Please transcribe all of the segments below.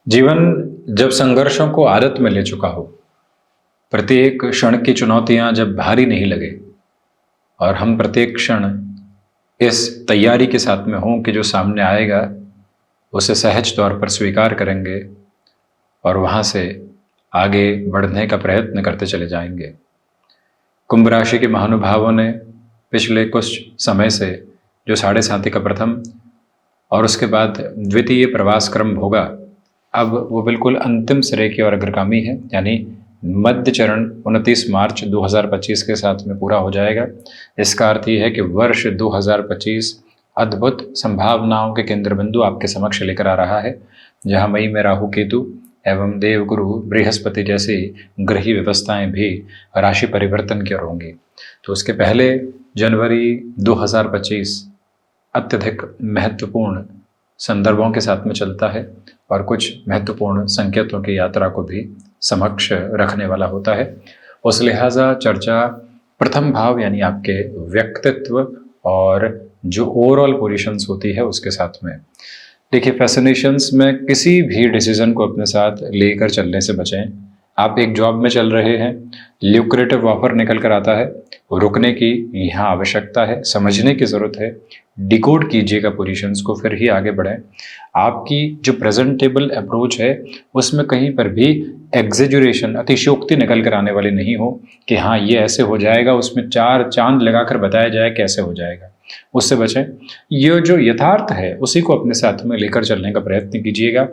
जीवन जब संघर्षों को आदत में ले चुका हो, प्रत्येक क्षण की चुनौतियां जब भारी नहीं लगे और हम प्रत्येक क्षण इस तैयारी के साथ में हों कि जो सामने आएगा उसे सहज तौर पर स्वीकार करेंगे और वहां से आगे बढ़ने का प्रयत्न करते चले जाएंगे। कुंभ राशि के महानुभावों ने पिछले कुछ समय से जो साढ़े साथी का प्रथम और उसके बाद द्वितीय प्रवास क्रम होगा, अब वो बिल्कुल अंतिम सिरे की ओर अग्रगामी है, यानी मध्य चरण 29 मार्च 2025 के साथ में पूरा हो जाएगा। इसका अर्थ ये है कि वर्ष 2025 अद्भुत संभावनाओं के केंद्र बिंदु आपके समक्ष लेकर आ रहा है, जहां मई में राहु केतु एवं देवगुरु बृहस्पति जैसी ग्रही व्यवस्थाएं भी राशि परिवर्तन की ओर होंगी। तो उसके पहले जनवरी 2025 अत्यधिक महत्वपूर्ण संदर्भों के साथ में चलता है और कुछ महत्वपूर्ण संकेतों की यात्रा को भी समक्ष रखने वाला होता है। उस लिहाजा चर्चा प्रथम भाव यानी आपके व्यक्तित्व और जो ओवरऑल पोजीशंस होती है उसके साथ में। देखिए, फैसिनेशंस में किसी भी डिसीजन को अपने साथ लेकर चलने से बचें। आप एक जॉब में चल रहे हैं, ल्यूक्रेटिव ऑफर निकल कर आता है, रुकने की यहाँ आवश्यकता है, समझने की ज़रूरत है, डिकोड कीजिएगा पोजीशंस को, फिर ही आगे बढ़ें। आपकी जो प्रेजेंटेबल अप्रोच है उसमें कहीं पर भी एग्जेजुरेशन, अतिशयोक्ति निकल कर आने वाली नहीं हो कि हाँ ये ऐसे हो जाएगा, उसमें 4 चांद लगाकर बताया जाए कैसे हो जाएगा, उससे बचें। ये जो यथार्थ है उसी को अपने साथ में लेकर चलने का प्रयत्न कीजिएगा।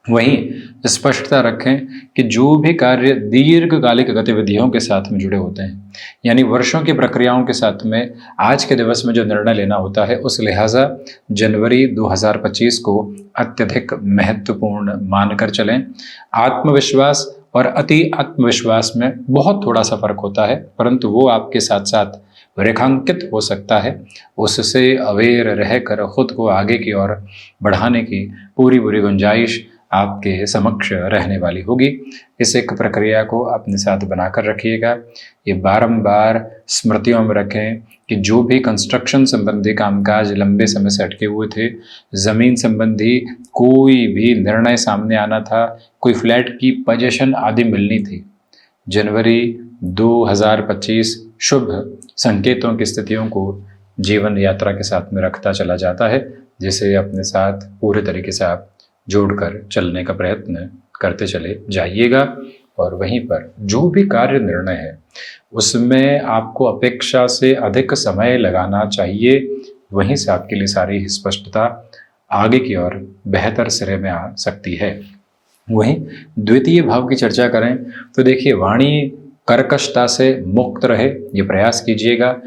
वहीं स्पष्टता रखें कि जो भी कार्य दीर्घकालिक गतिविधियों के साथ में जुड़े होते हैं, यानी वर्षों की प्रक्रियाओं के साथ में आज के दिवस में जो निर्णय लेना होता है, उस लिहाजा जनवरी 2025 को अत्यधिक महत्वपूर्ण मानकर चलें। आत्मविश्वास और अति आत्मविश्वास में बहुत थोड़ा सा फर्क होता है, परंतु वो आपके साथ साथ रेखांकित हो सकता है। उससे अवेयर रहकर खुद को आगे की ओर बढ़ाने की पूरी गुंजाइश आपके समक्ष रहने वाली होगी। इस एक प्रक्रिया को अपने साथ बनाकर रखिएगा। ये बारंबार स्मृतियों में रखें कि जो भी कंस्ट्रक्शन संबंधी कामकाज लंबे समय से अटके हुए थे, ज़मीन संबंधी कोई भी निर्णय सामने आना था, कोई फ्लैट की पोजीशन आदि मिलनी थी, जनवरी 2025 शुभ संकेतों की स्थितियों को जीवन यात्रा के साथ में रखता चला जाता है, जिसे अपने साथ पूरे तरीके से आप जोड़कर चलने का प्रयत्न करते चले जाइएगा। और वहीं पर जो भी कार्य निर्णय है उसमें आपको अपेक्षा से अधिक समय लगाना चाहिए, वहीं से आपके लिए सारी स्पष्टता आगे की ओर बेहतर सिरे में आ सकती है। वहीं द्वितीय भाव की चर्चा करें तो देखिए, वाणी कर्कशता से मुक्त रहे, ये प्रयास कीजिएगा।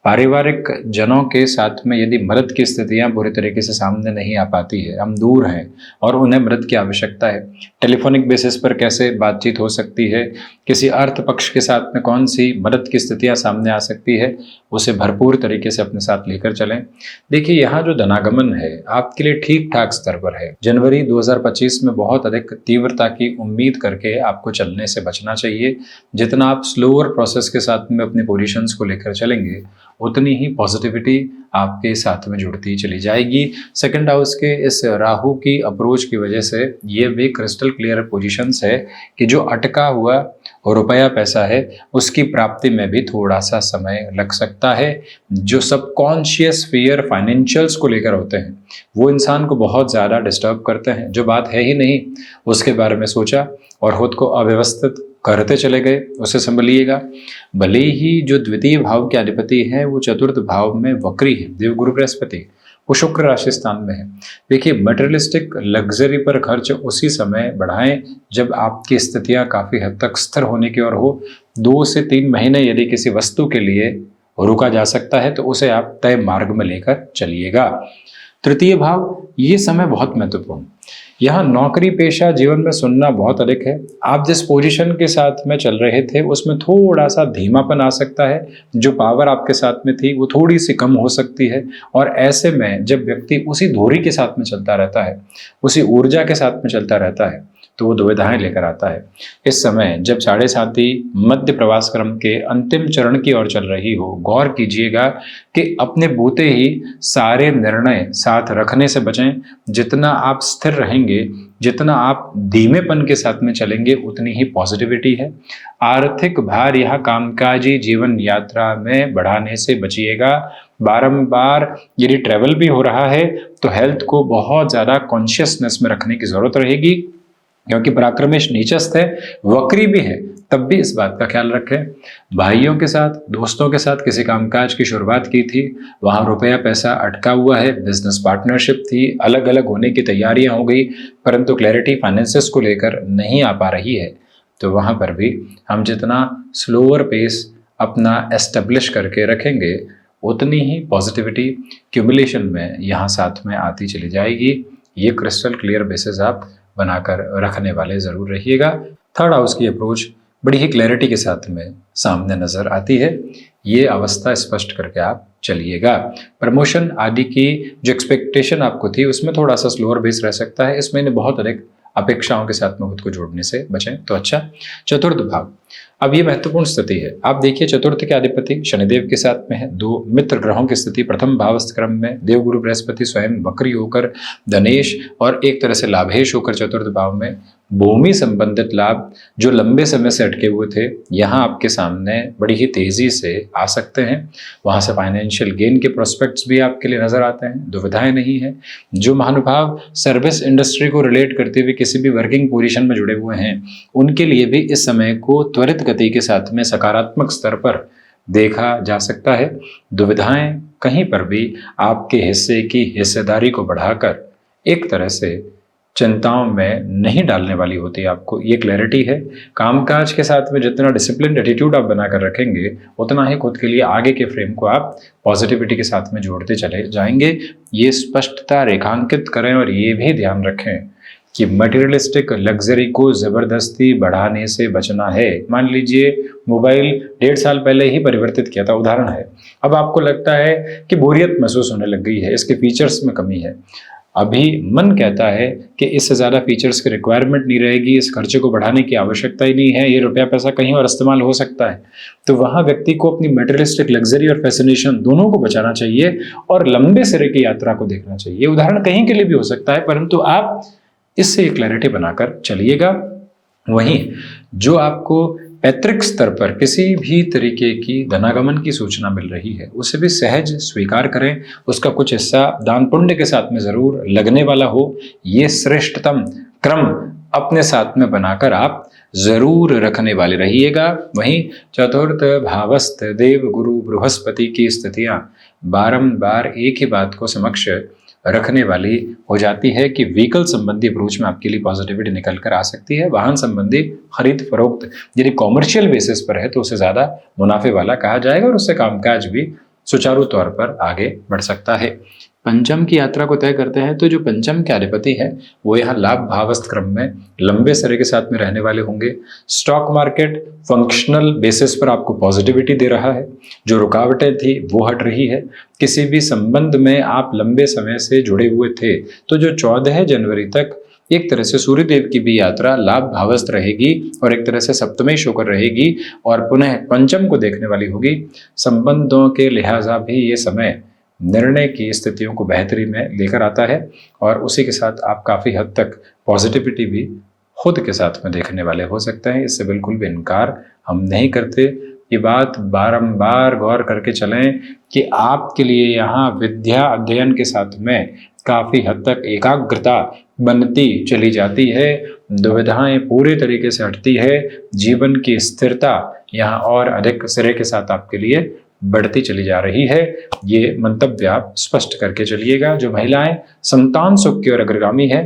पारिवारिक जनों के साथ में यदि मदद की स्थितियां पूरी तरीके से सामने नहीं आ पाती है, हम दूर हैं और उन्हें मदद की आवश्यकता है, टेलीफोनिक बेसिस पर कैसे बातचीत हो सकती है, किसी अर्थ पक्ष के साथ में कौन सी मदद की स्थितियां सामने आ सकती है, उसे भरपूर तरीके से अपने साथ लेकर चलें। देखिए, यहाँ जो धनागमन है आपके लिए ठीक ठाक स्तर पर है। जनवरी 2025 में बहुत अधिक तीव्रता की उम्मीद करके आपको चलने से बचना चाहिए। जितना आप स्लोअर प्रोसेस के साथ में अपनी पोजीशंस को लेकर चलेंगे, उतनी ही पॉजिटिविटी आपके साथ में जुड़ती चली जाएगी। सेकंड हाउस के इस राहु की अप्रोच की वजह से ये भी क्रिस्टल क्लियर पोजीशंस है कि जो अटका हुआ रुपया पैसा है उसकी प्राप्ति में भी थोड़ा सा समय लग सकता है। जो सबकॉन्शियस फियर फाइनेंशियल्स को लेकर होते हैं वो इंसान को बहुत ज़्यादा डिस्टर्ब करते हैं। जो बात है ही नहीं उसके बारे में सोचा और खुद को अव्यवस्थित करते चले गए, उसे संभलिएगा। भले ही जो द्वितीय भाव के अधिपति हैं वो चतुर्थ भाव में वक्री है, देवगुरु बृहस्पति, वो शुक्र राशि स्थान में है। देखिए, मटेरियलिस्टिक लग्जरी पर खर्च उसी समय बढ़ाएं जब आपकी स्थितियां काफ़ी हद तक स्थिर होने की ओर हो। 2 से 3 महीने यदि किसी वस्तु के लिए रुका जा सकता है तो उसे आप तय मार्ग में लेकर चलिएगा। तृतीय भाव, ये समय बहुत महत्वपूर्ण। यहाँ नौकरी पेशा जीवन में सुनना बहुत अधिक है। आप जिस पोजीशन के साथ में चल रहे थे उसमें थोड़ा सा धीमापन आ सकता है, जो पावर आपके साथ में थी वो थोड़ी सी कम हो सकती है। और ऐसे में जब व्यक्ति उसी धुरी के साथ में चलता रहता है, उसी ऊर्जा के साथ में चलता रहता है, तो वो दुविधाएं लेकर आता है। इस समय जब साढ़े साथी मध्य प्रवास क्रम के अंतिम चरण की ओर चल रही हो, गौर कीजिएगा कि अपने बूते ही सारे निर्णय साथ रखने से बचें। जितना आप स्थिर रहेंगे जितना आप धीमेपन के साथ में चलेंगे उतनी ही पॉजिटिविटी है। आर्थिक भार यह कामकाजी जीवन यात्रा में बढ़ाने से बचिएगा। बारंबार यदि ट्रैवल भी हो रहा है तो हेल्थ को बहुत ज़्यादा कॉन्शियसनेस में रखने की ज़रूरत रहेगी, क्योंकि पराक्रमेश नीचस्थ है, वक्री भी है, तब भी इस बात का ख्याल रखें। भाइयों के साथ, दोस्तों के साथ किसी कामकाज की शुरुआत की थी, वहाँ रुपया पैसा अटका हुआ है, बिजनेस पार्टनरशिप थी, अलग अलग होने की तैयारियां हो गई, परंतु क्लैरिटी फाइनेंसेस को लेकर नहीं आ पा रही है, तो वहाँ पर भी हम जितना स्लोअर पेस अपना एस्टेब्लिश करके रखेंगे उतनी ही पॉजिटिविटी क्यूमुलेशन में यहाँ साथ में आती चली जाएगी। ये क्रिस्टल क्लियर बेसिस आप बनाकर रखने वाले ज़रूर रहिएगा। थर्ड हाउस की अप्रोच बड़ी ही क्लैरिटी के साथ में सामने नज़र आती है, ये अवस्था स्पष्ट करके आप चलिएगा। प्रमोशन आदि की जो एक्सपेक्टेशन आपको थी उसमें थोड़ा सा स्लोअर बेस रह सकता है, इस महीने बहुत अधिक अपेक्षाओं के साथ में खुद को जोड़ने से बचें तो अच्छा। चतुर्थ भाव, अब ये महत्वपूर्ण स्थिति है। आप देखिए चतुर्थ के अधिपति शनिदेव के साथ में है, दो मित्र ग्रहों की स्थिति प्रथम भावस्थ क्रम में, देवगुरु बृहस्पति स्वयं वक्री होकर धनेश और एक तरह से लाभेश होकर चतुर्थ भाव में, भूमि संबंधित लाभ जो लंबे समय से अटके हुए थे यहाँ आपके सामने बड़ी ही तेजी से आ सकते हैं। वहाँ से फाइनेंशियल गेन के प्रोस्पेक्ट्स भी आपके लिए नजर आते हैं, दुविधाएं नहीं है। जो महानुभाव सर्विस इंडस्ट्री को रिलेट करते हुए किसी भी वर्किंग पोजीशन में जुड़े हुए हैं उनके लिए भी इस समय को त्वरित गति के साथ में सकारात्मक स्तर पर देखा जा सकता है। दुविधाएं कहीं पर भी आपके हिस्से की हिस्सेदारी को बढ़ाकर एक तरह से चिंताओं में नहीं डालने वाली होती है आपको, ये क्लैरिटी है। कामकाज के साथ में जितना डिसिप्लिन एटीट्यूड आप बनाकर रखेंगे उतना ही खुद के लिए आगे के फ्रेम को आप पॉजिटिविटी के साथ में जोड़ते चले जाएंगे। ये स्पष्टता रेखांकित करें और ये भी ध्यान रखें कि मटेरियलिस्टिक लग्जरी को ज़बरदस्ती बढ़ाने से बचना है। मान लीजिए मोबाइल 1.5 साल पहले ही परिवर्तित किया था, उदाहरण है, अब आपको लगता है कि बोरियत महसूस होने लग गई है, इसके फीचर्स में कमी है। अभी मन कहता है कि इससे ज़्यादा फीचर्स की रिक्वायरमेंट नहीं रहेगी, इस खर्चे को बढ़ाने की आवश्यकता ही नहीं है, ये रुपया पैसा कहीं और इस्तेमाल हो सकता है। तो वहाँ व्यक्ति को अपनी मटेरियलिस्टिक लग्जरी और फैसिनेशन दोनों को बचाना चाहिए और लंबे सिरे की यात्रा को देखना चाहिए। उदाहरण कहीं के लिए भी हो सकता है, परंतु आप इससे क्लैरिटी बनाकर चलिएगा। वहीं जो आपको पैतृक स्तर पर किसी भी तरीके की धनागमन की सूचना मिल रही है उसे भी सहज स्वीकार करें, उसका कुछ हिस्सा दान पुण्य के साथ में जरूर लगने वाला हो। ये श्रेष्ठतम क्रम अपने साथ में बनाकर आप जरूर रखने वाले रहिएगा। वहीं चतुर्थ भावस्थ देव गुरु बृहस्पति की स्थितियां बारंबार एक ही बात को समक्ष रखने वाली हो जाती है कि व्हीकल संबंधी अप्रोच में आपके लिए पॉजिटिविटी निकल कर आ सकती है। वाहन संबंधी खरीद फरोख्त यदि कॉमर्शियल बेसिस पर है तो उसे ज़्यादा मुनाफे वाला कहा जाएगा और उससे कामकाज भी सुचारू तौर पर आगे बढ़ सकता है। पंचम की यात्रा को तय करते हैं तो जो पंचम के अधिपति हैं वो यहाँ लाभ भावस्थ क्रम में लंबे सिरे के साथ में रहने वाले होंगे। स्टॉक मार्केट फंक्शनल बेसिस पर आपको पॉजिटिविटी दे रहा है, जो रुकावटें थी वो हट रही है। किसी भी संबंध में आप लंबे समय से जुड़े हुए थे तो जो 14 जनवरी तक एक तरह से सूर्यदेव की भी यात्रा लाभ भावस्थ रहेगी और एक तरह से सप्तमेश होकर रहेगी और पुनः पंचम को देखने वाली होगी। संबंधों के लिहाजा भी ये समय निर्णय की स्थितियों को बेहतरी में लेकर आता है और उसी के साथ आप काफ़ी हद तक पॉजिटिविटी भी खुद के साथ में देखने वाले हो सकते हैं। इससे बिल्कुल भी इनकार हम नहीं करते। ये बात बारंबार गौर करके चलें कि आपके लिए यहाँ विद्या अध्ययन के साथ में काफ़ी हद तक एकाग्रता बनती चली जाती है, दुविधाएं पूरे तरीके से हटती है, जीवन की स्थिरता यहाँ और अधिक सिरे के साथ आपके लिए बढ़ती चली जा रही है। ये मंतव्य आप स्पष्ट करके चलिएगा। जो महिलाएं संतान सुख की ओर अग्रगामी है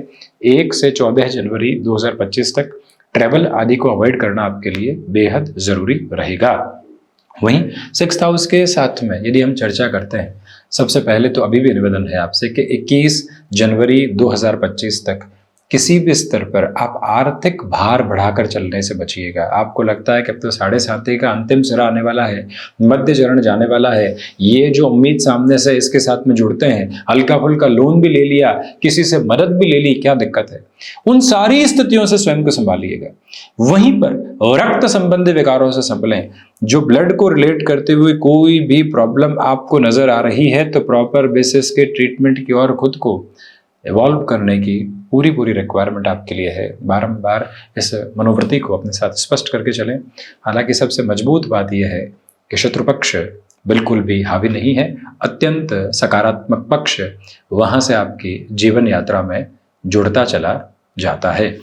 1 से 14 जनवरी 2025 तक ट्रैवल आदि को अवॉइड करना आपके लिए बेहद जरूरी रहेगा। वहीं 6th हाउस के साथ में यदि हम चर्चा करते हैं, सबसे पहले तो अभी भी निवेदन है आपसे कि 21 जनवरी 2025 तक किसी भी स्तर पर आप आर्थिक भार बढ़ाकर चलने से बचिएगा। आपको लगता है कि अब तो 7.5 का अंतिम सिरा आने वाला है, मध्य चरण जाने वाला है, ये जो उम्मीद सामने से इसके साथ में जुड़ते हैं, हल्का फुल्का लोन भी ले लिया, किसी से मदद भी ले ली, क्या दिक्कत है? उन सारी स्थितियों से स्वयं को संभालिएगा। वहीं पर रक्त संबंधी विकारों से संभलें। जो ब्लड को रिलेट करते हुए कोई भी प्रॉब्लम आपको नजर आ रही है तो प्रॉपर बेसिस के ट्रीटमेंट की ओर खुद को इवॉल्व करने की पूरी पूरी रिक्वायरमेंट आपके लिए है। बारंबार इस मनोवृत्ति को अपने साथ स्पष्ट करके चलें। हालांकि सबसे मजबूत बात यह है कि शत्रु पक्ष बिल्कुल भी हावी नहीं है, अत्यंत सकारात्मक पक्ष वहां से आपकी जीवन यात्रा में जुड़ता चला जाता है।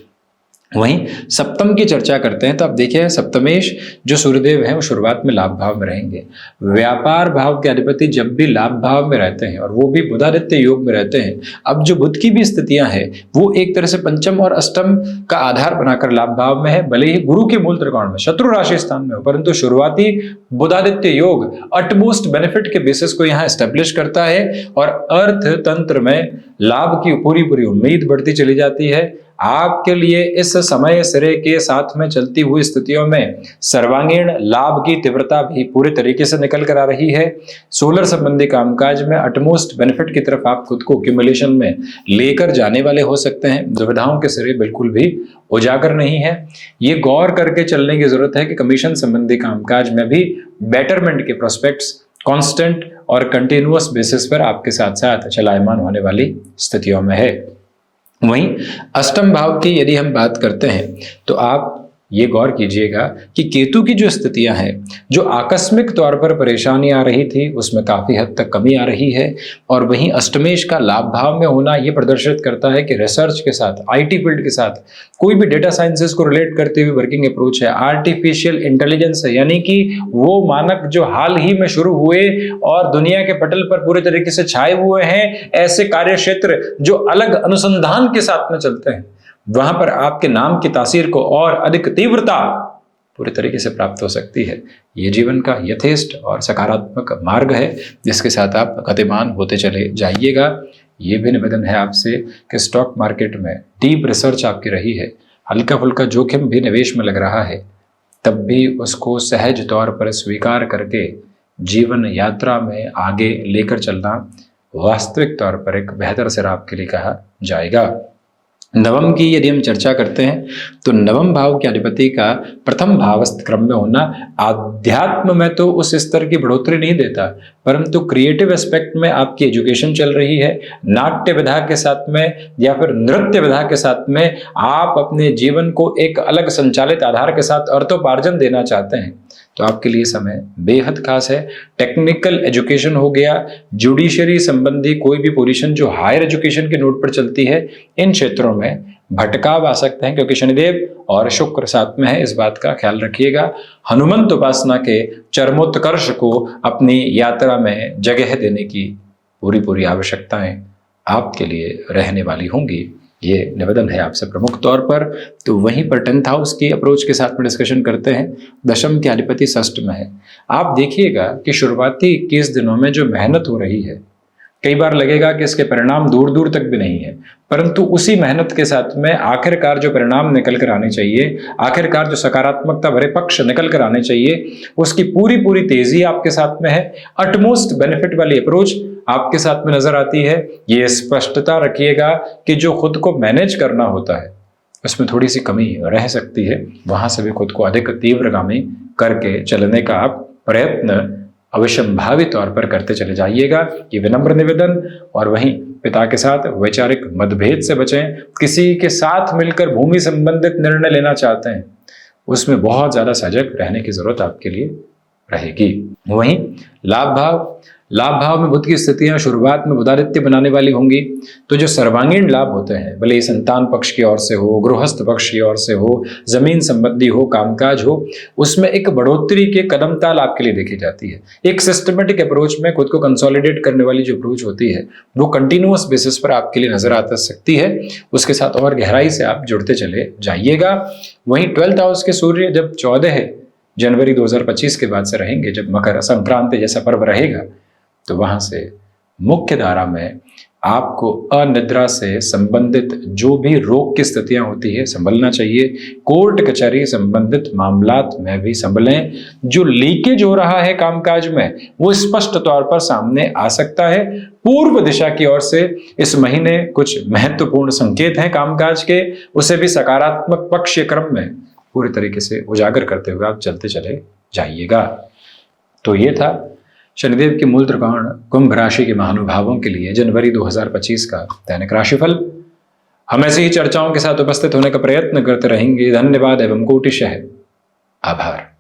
वहीं सप्तम की चर्चा करते हैं तो आप देखिए सप्तमेश जो सूर्यदेव हैं वो शुरुआत में लाभ भाव में रहेंगे। व्यापार भाव के अधिपति जब भी लाभ भाव में रहते हैं और वो भी बुधादित्य योग में रहते हैं, अब जो बुध की भी स्थितियां हैं वो एक तरह से पंचम और अष्टम का आधार बनाकर लाभ भाव में है, भले ही गुरु के मूल त्रिकोण में शत्रु राशि स्थान में हो, परंतु शुरुआती बुधादित्य योग अटमोस्ट बेनिफिट के बेसिस को यहाँ एस्टेब्लिश करता है और अर्थ तंत्र में लाभ की पूरी पूरी उम्मीद बढ़ती चली जाती है। आपके लिए इस समय सिरे के साथ में चलती हुई स्थितियों में सर्वांगीण लाभ की तीव्रता भी पूरे तरीके से निकल कर आ रही है। सोलर संबंधी कामकाज में अटमोस्ट बेनिफिट की तरफ आप खुद को एक्यूमुलेशन में लेकर जाने वाले हो सकते हैं। दुविधाओं के सिरे बिल्कुल भी उजागर नहीं है। ये गौर करके चलने की जरूरत है कि कमीशन संबंधी कामकाज में भी बेटरमेंट के प्रोस्पेक्ट्स कांस्टेंट और कंटिन्यूअस बेसिस पर आपके साथ साथ चलायमान होने वाली स्थितियों में है। वहीं अष्टम भाव की यदि हम बात करते हैं तो आप ये गौर कीजिएगा कि केतु की जो स्थितियां हैं, जो आकस्मिक तौर पर परेशानी आ रही थी उसमें काफी हद तक कमी आ रही है। और वहीं अष्टमेश का लाभ भाव में होना ये प्रदर्शित करता है कि रिसर्च के साथ, आईटी फील्ड के साथ, कोई भी डेटा साइंसेस को रिलेट करते हुए वर्किंग अप्रोच है, आर्टिफिशियल इंटेलिजेंस है, यानी कि वो मानक जो हाल ही में शुरू हुए और दुनिया के पटल पर पूरे तरीके से छाए हुए हैं, ऐसे कार्य क्षेत्र जो अलग अनुसंधान के साथ में चलते हैं, वहां पर आपके नाम की तासीर को और अधिक तीव्रता पूरी तरीके से प्राप्त हो सकती है। ये जीवन का यथेष्ट और सकारात्मक मार्ग है जिसके साथ आप गतिमान होते चले जाइएगा। ये भी निवेदन है आपसे कि स्टॉक मार्केट में डीप रिसर्च आपकी रही है, हल्का फुल्का जोखिम भी निवेश में लग रहा है, तब भी उसको सहज तौर पर स्वीकार करके जीवन यात्रा में आगे लेकर चलना वास्तविक तौर पर एक बेहतर सिरा आपके लिए कहा जाएगा। नवम की यदि हम चर्चा करते हैं तो नवम भाव के अधिपति का प्रथम भावस्थ क्रम में होना आध्यात्म में तो उस स्तर की बढ़ोतरी नहीं देता, परंतु क्रिएटिव एस्पेक्ट में आपकी एजुकेशन चल रही है, नाट्य विधा के साथ में या फिर नृत्य विधा के साथ में आप अपने जीवन को एक अलग संचालित आधार के साथ अर्थोपार्जन देना चाहते हैं तो आपके लिए समय बेहद खास है। टेक्निकल एजुकेशन हो गया, जुडिशरी संबंधी कोई भी पोजीशन जो हायर एजुकेशन के नोट पर चलती है, इन क्षेत्रों में भटकाव आ सकते हैं क्योंकि शनिदेव और शुक्र साथ में है, इस बात का ख्याल रखिएगा। हनुमंत उपासना के चरमोत्कर्ष को अपनी यात्रा में जगह देने की पूरी पूरी आवश्यकताएं आपके लिए रहने वाली होंगी, ये निवेदन है आपसे प्रमुख तौर पर। तो वहीं पर 10th हाउस की अप्रोच के साथ में डिस्कशन करते हैं। दशम के अधिपति षष्ठ में है। आप देखिएगा कि शुरुआती 21 दिनों में जो मेहनत हो रही है, कई बार लगेगा कि इसके परिणाम दूर दूर तक भी नहीं है, परंतु उसी मेहनत के साथ में आखिरकार जो परिणाम निकल कर आने चाहिए, आखिरकार जो सकारात्मकता भरे पक्ष निकल कर आने चाहिए, उसकी पूरी पूरी तेजी आपके साथ में है। अटमोस्ट बेनिफिट वाली अप्रोच आपके साथ में नजर आती है। ये स्पष्टता रखिएगा कि जो खुद को मैनेज करना होता है उसमें थोड़ी सी कमी रह सकती है, वहां से भी खुद को अधिक तीव्रगामी करके चलने का आप प्रयत्न अवश्यंभावी तौर पर करते चले जाइएगा, ये विनम्र निवेदन। और वहीं पिता के साथ वैचारिक मतभेद से बचें। किसी के साथ मिलकर भूमि संबंधित निर्णय लेना चाहते हैं, उसमें बहुत ज्यादा सजग रहने की जरूरत आपके लिए रहेगी। वहीं लाभ भाव में बुध की स्थितियां शुरुआत में बुधादित्य बनाने वाली होंगी, तो जो सर्वांगीण लाभ होते हैं, भले संतान पक्ष की ओर से हो, गृहस्थ पक्ष की ओर से हो, जमीन संबंधी हो, कामकाज हो, उसमें एक बढ़ोतरी के कदम ताल आपके लिए देखी जाती है। एक सिस्टमेटिक अप्रोच में खुद को कंसोलिडेट करने वाली जो अप्रोच होती है वो कंटिन्यूअस बेसिस पर आपके लिए नजर आ सकती है, उसके साथ और गहराई से आप जुड़ते चले जाइएगा। वहीं 12th हाउस के सूर्य जब 14 जनवरी 2025 के बाद से रहेंगे, जब मकर संक्रांति जैसा पर्व रहेगा, तो वहां से मुख्य धारा में आपको अनिद्रा से संबंधित जो भी रोग की स्थितियां होती है संभलना चाहिए। कोर्ट कचहरी संबंधित मामलात में भी संभलें। जो लीकेज हो रहा है कामकाज में वो स्पष्ट तौर पर सामने आ सकता है। पूर्व दिशा की ओर से इस महीने कुछ महत्वपूर्ण संकेत हैं कामकाज के, उसे भी सकारात्मक पक्ष क्रम में पूरी तरीके से उजागर करते हुए आप चलते चले जाइएगा। तो ये था शनिदेव के मूल त्रिकोण कुंभ राशि के महानुभावों के लिए जनवरी 2025 का दैनिक राशिफल। हम ऐसी ही चर्चाओं के साथ उपस्थित होने का प्रयत्न करते रहेंगे। धन्यवाद एवं कोटिशः आभार।